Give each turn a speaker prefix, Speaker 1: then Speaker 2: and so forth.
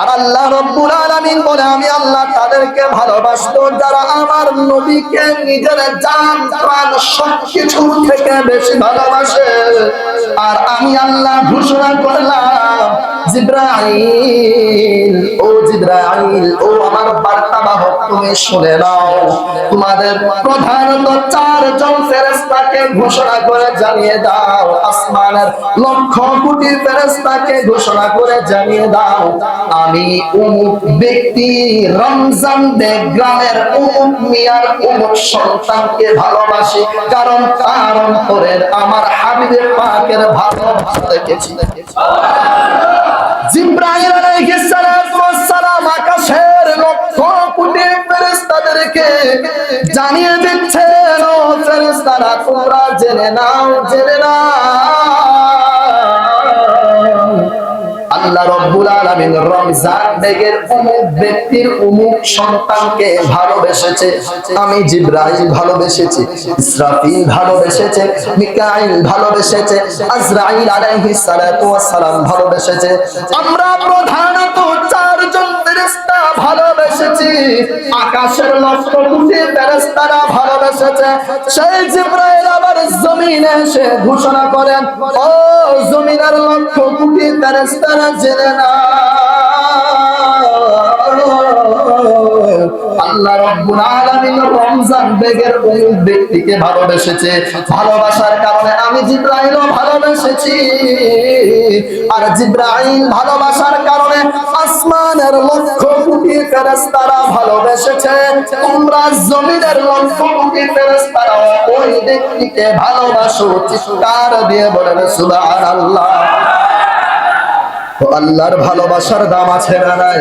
Speaker 1: আর আল্লাহ রাব্বুল আলামিন বলে আমি আল্লাহ তাদেরকে ভালোবাসবো যারা আমার নবীকে নিজের জান প্রাণ সবকিছু থেকে বেশি ভালোবাসে। আর আমি আল্লাহ ঘোষণা করলাম জিবরাইল ও আমার বার্তাবাহক তুমি শুনে নাও, তোমাদের প্রধানত 4 জন ফেরেশতাকে ঘোষণা করে জানিয়ে দাও, আসমানের লক্ষ কোটি ফেরেশতাকে ঘোষণা করে জানিয়ে দাও আমি অমুক ব্যক্তি রমজান গ্রামের অমুক মিয়ার অমুক সন্তানকে ভালোবাসি, কারণ তার অন্তরের আমার হাবিবের পাকের ভালোবাসা দেখেছি। জিবরাইল আলাইহিস সালাম আকাশের লক্ষ কোটি ফেরেশতাদেরকে জানিয়ে দিচ্ছেন, ও ফেরেশতারা তোমরা জেনে নাও আল্লাহ রাব্বুল আলামিন রমজান বেগের অমুক ব্যক্তির অমুক সন্তানকে ভালোবেসেছে। আমি জিবরাইল ভালোবেসেছি, ইসরাফিল ভালোবেসেছে, মিকাইল ভালোবেসেছে, আজরাইল আলাইহিস সালাতু ওয়াস সালাম ভালোবেসেছে। আমরা প্রধানত 4 জন ফেরেশতা ভালোবেসেছি, আকাশের লক্ষ কোটি ফেরেশতারা ভালোবেসেছে। সেই জিবরাইল আবার জমিনে এসে ঘোষণা করেন, ও জমিনের লক্ষ কোটি ফেরেশতারা জেনে না আল্লাহ রাব্বুল আলামিন রমজান বেগের ওই ব্যক্তিকে ভালোবেসেছে। ভালোবাসার কারণে আমি জিবরাইলও ভালোবেসেছি, আর জিবরাইল ভালোবাসার কারণে আসমানের লক্ষ কোটি ফেরেশতারা ভালোবেসেছে। তোমরা জমিনের লক্ষ কোটি ফেরেশতারা ওই ব্যক্তিকে ভালোবাসো। চিৎকার দিয়ে বলেন সুবহানাল্লাহ। তো আল্লাহর ভালোবাসার দাম আছে না নাই?